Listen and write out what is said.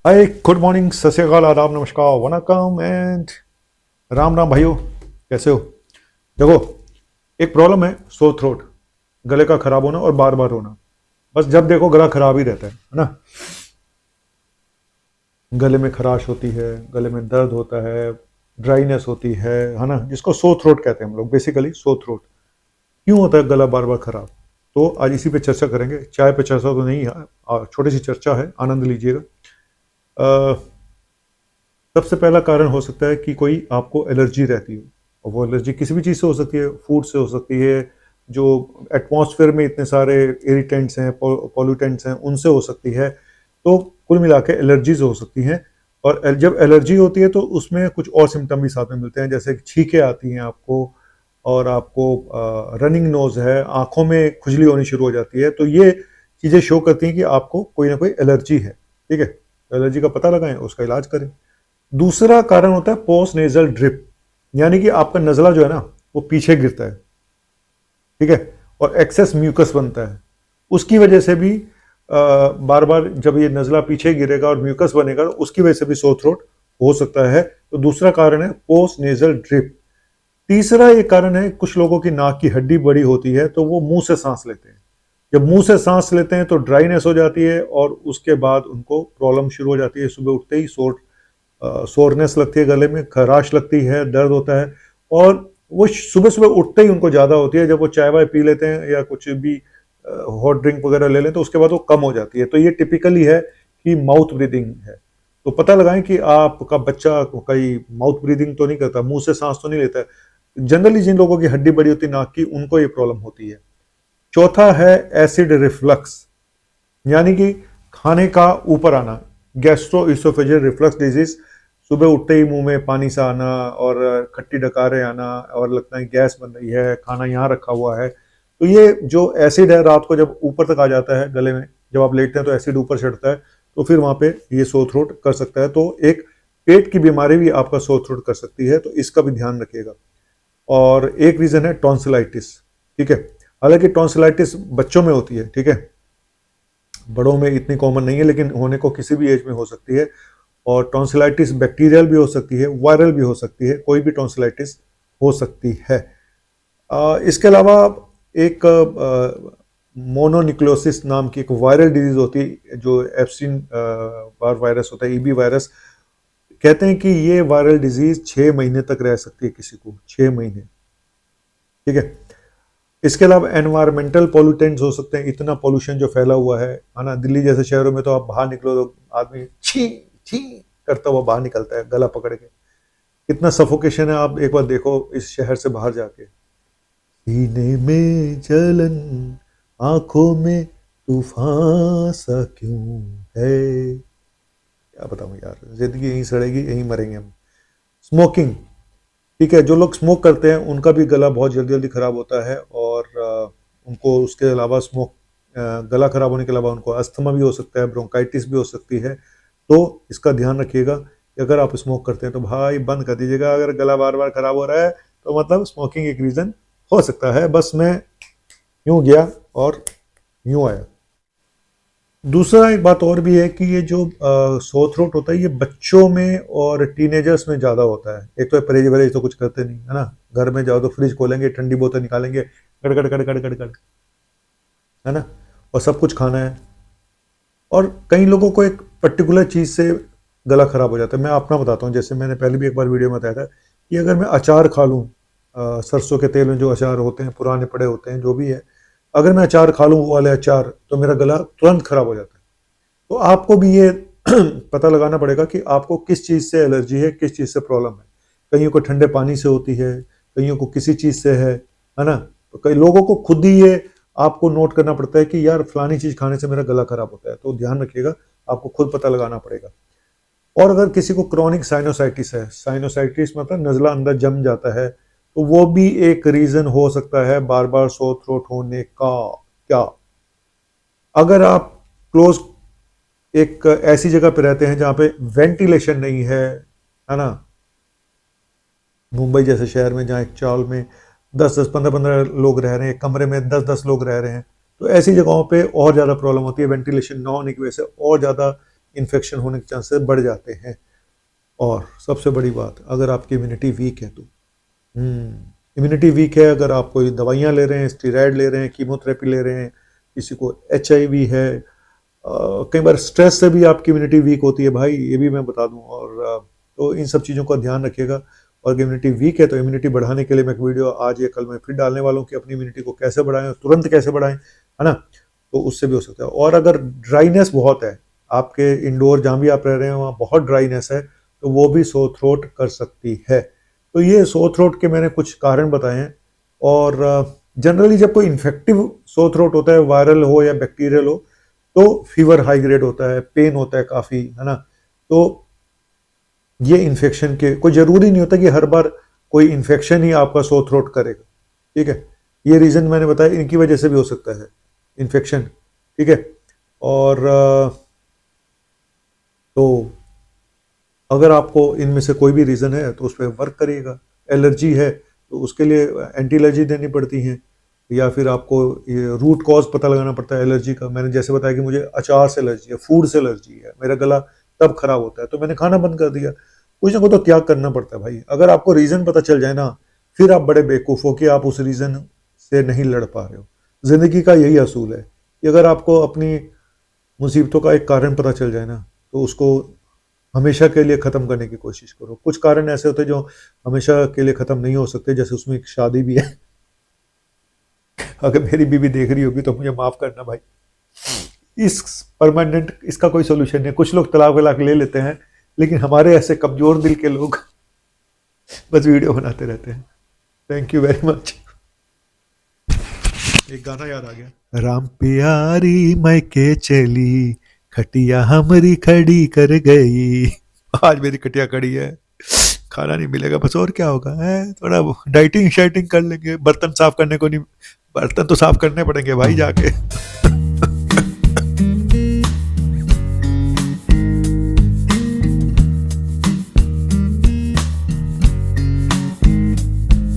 हाय, good morning, सत श्री अकाल, आदाब, नमस्कार, वनकम एंड राम राम भाइयों। कैसे हो? देखो, एक प्रॉब्लम है सो थ्रोट, गले का खराब होना और बार बार होना। बस जब देखो गला खराब ही रहता है ना। गले में खराश होती है, गले में दर्द होता है, ड्राइनेस होती है ना, जिसको सो थ्रोट कहते हैं हम लोग, बेसिकली सो थ्रोट। क्यों होता है गला बार बार खराब? तो आज इसी पे चर्चा करेंगे। चाय पे चर्चा तो नहीं है, छोटी सी चर्चा है, आनंद लीजिएगा। सबसे पहला कारण हो सकता है कि कोई आपको एलर्जी रहती हो, और वो एलर्जी किसी भी चीज़ से हो सकती है, फूड से हो सकती है, जो एटमॉस्फेयर में इतने सारे इरिटेंट्स हैं, पॉल्यूटेंट्स हैं, उनसे हो सकती है। तो कुल मिला के एलर्जीज हो सकती हैं। और जब एलर्जी होती है तो उसमें कुछ और सिम्टम भी साथ में मिलते हैं, जैसे छींकें आती हैं आपको, और आपको रनिंग नोज है, आंखों में खुजली होनी शुरू हो जाती है। तो ये चीज़ें शो करती हैं कि आपको कोई ना कोई एलर्जी है। ठीक है, तो एलर्जी का पता लगाएं, उसका इलाज करें। दूसरा कारण होता है पोस्ट नेजल ड्रिप, यानी कि आपका नजला जो है ना वो पीछे गिरता है। ठीक है, और एक्सेस म्यूकस बनता है। उसकी वजह से भी बार बार जब ये नजला पीछे गिरेगा और म्यूकस बनेगा, तो उसकी वजह से भी सो थ्रोट हो सकता है। तो दूसरा कारण है पोस्ट नेजल ड्रिप। तीसरा ये कारण है, कुछ लोगों की नाक की हड्डी बड़ी होती है तो वो मुंह से सांस लेते हैं। जब मुंह से सांस लेते हैं तो ड्राइनेस हो जाती है, और उसके बाद उनको प्रॉब्लम शुरू हो जाती है। सुबह उठते ही सोरनेस लगती है, गले में खराश लगती है, दर्द होता है। और वो सुबह सुबह उठते ही उनको ज़्यादा होती है। जब वो चाय वाय पी लेते हैं या कुछ भी हॉट ड्रिंक वगैरह ले लें तो उसके बाद वो कम हो जाती है। तो ये टिपिकली है कि माउथ ब्रीदिंग है। तो पता लगाएं कि आपका बच्चा कहीं माउथ ब्रीदिंग तो नहीं करता, मुंह से सांस तो नहीं लेता है। जनरली जिन लोगों की हड्डी बड़ी होती है नाक की, उनको ये प्रॉब्लम होती है। चौथा है एसिड रिफ्लक्स, यानी कि खाने का ऊपर आना, गैस्ट्रो इसोफेजियल रिफ्लक्स डिजीज। सुबह उठते ही मुंह में पानी सा आना, और खट्टी डकारें आना, और लगता है गैस बन रही है, खाना यहाँ रखा हुआ है। तो ये जो एसिड है रात को जब ऊपर तक आ जाता है गले में, जब आप लेटते हैं तो एसिड ऊपर चढ़ता है, तो फिर वहां पे ये सो थ्रोट कर सकता है। तो एक पेट की बीमारी भी आपका सो थ्रोट कर सकती है, तो इसका भी ध्यान रखिएगा। और एक रीजन है टॉन्सिलाइटिस। ठीक है, हालांकि टॉन्सिलाइटिस बच्चों में होती है, ठीक है, बड़ों में इतनी कॉमन नहीं है, लेकिन होने को किसी भी एज में हो सकती है। और टॉन्सिलाइटिस बैक्टीरियल भी हो सकती है, वायरल भी हो सकती है, कोई भी टॉन्सिलाइटिस हो सकती है। इसके अलावा एक मोनोन्यूक्लियोसिस नाम की एक वायरल डिजीज होती है, जो एप्सिन बार वायरस होता है, ईबी वायरस। कहते हैं कि ये वायरल डिजीज 6 महीने तक रह सकती है किसी को, 6 महीने। ठीक है, इसके अलावा एनवायरमेंटल पॉल्यूटेंट्स हो सकते हैं, इतना पॉल्यूशन जो फैला हुआ है ना। दिल्ली जैसे शहरों में तो आप बाहर निकलो तो आदमी छी छी करता हुआ बाहर निकलता है, गला पकड़ के। कितना सफोकेशन है, आप एक बार देखो इस शहर से बाहर जाके। सीने में जलन, आंखों में तूफान सा क्यों है। क्या बताऊं यार, जिंदगी यहीं सड़ेगी, यहीं मरेंगे हम। स्मोकिंग, ठीक है, जो लोग स्मोक करते हैं उनका भी गला बहुत जल्दी जल्दी खराब होता है। और उनको उसके अलावा गला खराब होने के अलावा उनको अस्थमा भी हो सकता है, ब्रोंकाइटिस भी हो सकती है। तो इसका ध्यान रखिएगा कि अगर आप स्मोक करते हैं तो भाई बंद कर दीजिएगा। अगर गला बार बार खराब हो रहा है तो मतलब स्मोकिंग एक रीज़न हो सकता है। बस मैं यूँ गया और यूँ आया। दूसरा एक बात और भी है कि ये जो सो थ्रोट होता है, ये बच्चों में और टीनेजर्स में ज़्यादा होता है। एक तो परहेज वरहेज तो कुछ करते नहीं है ना, घर में जाओ तो फ्रिज खोलेंगे, ठंडी बोतल निकालेंगे, कड़ कड़ कड़ कड़ कड़ कड़, है ना, और सब कुछ खाना है। और कई लोगों को एक पर्टिकुलर चीज़ से गला खराब हो जाता है। मैं अपना बताता हूँ, जैसे मैंने पहले भी एक बार वीडियो में बताया था कि अगर मैं अचार खा लूँ, सरसों के तेल में जो अचार होते हैं, पुराने पड़े होते हैं, जो भी है, अगर मैं अचार खा लूँ वो वाले अचार, तो मेरा गला तुरंत खराब हो जाता है। तो आपको भी ये पता लगाना पड़ेगा कि आपको किस चीज़ से एलर्जी है, किस चीज़ से प्रॉब्लम है। कईयों को ठंडे पानी से होती है, कईयों को किसी चीज़ से है ना। तो कई लोगों को खुद ही ये आपको नोट करना पड़ता है कि यार फलानी चीज़ खाने से मेरा गला खराब होता है। तो ध्यान रखिएगा, आपको खुद पता लगाना पड़ेगा। और अगर किसी को क्रॉनिक साइनोसाइटिस है, साइनोसाइटिस मतलब नज़ला अंदर जम जाता है, तो वो भी एक रीज़न हो सकता है बार बार सो थ्रोट होने का। क्या, अगर आप क्लोज एक ऐसी जगह पे रहते हैं जहाँ पे वेंटिलेशन नहीं है ना, मुंबई जैसे शहर में जहाँ एक चाल में 10-10, 15-15 लोग रह रहे हैं, कमरे में 10-10 लोग रह रहे हैं, तो ऐसी जगहों पे और ज़्यादा प्रॉब्लम होती है। वेंटिलेशन ना होने की वजह से और ज़्यादा इन्फेक्शन होने के चांसेस बढ़ जाते हैं। और सबसे बड़ी बात, अगर आपकी इम्यूनिटी वीक है तो इम्यूनिटी वीक है, अगर आप कोई दवाइयाँ ले रहे हैं, स्टीरॉयड ले रहे हैं, कीमोथेरेपी ले रहे हैं, किसी को HIV है, कई बार स्ट्रेस से भी आपकी इम्यूनिटी वीक होती है भाई, ये भी मैं बता दूं। और तो इन सब चीज़ों का ध्यान रखिएगा। और इम्यूनिटी वीक है तो इम्यूनिटी बढ़ाने के लिए मैं एक वीडियो आज या कल में फिर डालने वाला हूँ कि अपनी इम्यूनिटी को कैसे बढ़ाएं, तुरंत कैसे बढ़ाएं, है ना। तो उससे भी हो सकता है। और अगर ड्राइनेस बहुत है, आपके इंडोर जहाँ भी आप रह रहे हैं वहाँ बहुत ड्राइनेस है, तो वो भी सोर थ्रोट कर सकती है। तो ये सोर थ्रोट के मैंने कुछ कारण बताए हैं। और जनरली जब कोई इन्फेक्टिव सोर थ्रोट होता है, वायरल हो या बैक्टीरियल हो, तो फीवर हाई ग्रेड होता है, पेन होता है काफ़ी, है ना। तो ये इन्फेक्शन के, कोई ज़रूरी नहीं होता कि हर बार कोई इन्फेक्शन ही आपका सोर थ्रोट करेगा, ठीक है। ये रीज़न मैंने बताया, इनकी वजह से भी हो सकता है इन्फेक्शन, ठीक है। और तो अगर आपको इनमें से कोई भी रीज़न है तो उस पर वर्क करिएगा। एलर्जी है तो उसके लिए एंटी एलर्जी देनी पड़ती हैं, या फिर आपको ये रूट कॉज पता लगाना पड़ता है एलर्जी का। मैंने जैसे बताया कि मुझे अचार से एलर्जी है, फूड से एलर्जी है, मेरा गला तब खराब होता है, तो मैंने खाना बंद कर दिया। कुछ ना कुछ तो त्याग करना पड़ता है भाई। अगर आपको रीज़न पता चल जाए ना, फिर आप बड़े बेवकूफ़ हो कि आप उस रीज़न से नहीं लड़ पा रहे हो। ज़िंदगी का यही असूल है कि अगर आपको अपनी मुसीबतों का एक कारण पता चल जाए ना, तो उसको हमेशा के लिए ख़त्म करने की कोशिश करो। कुछ कारण ऐसे होते हैं जो हमेशा के लिए ख़त्म नहीं हो सकते, जैसे उसमें एक शादी भी है। अगर मेरी बीवी देख रही होगी तो मुझे माफ़ करना भाई, इस परमानेंट इसका कोई सोल्यूशन नहीं। कुछ लोग तलाक वलाक ले लेते हैं, लेकिन हमारे ऐसे कमज़ोर दिल के लोग बस वीडियो बनाते रहते हैं। Thank you very much. एक गाना याद आ गया, राम प्यारी मैके चली, खटिया हमारी खड़ी कर गई। आज मेरी खटिया खड़ी है, खाना नहीं मिलेगा बस, और क्या होगा है, थोड़ा डाइटिंग शाइटिंग कर लेंगे। बर्तन साफ करने को नहीं, बर्तन तो साफ करने पड़ेंगे भाई जाके।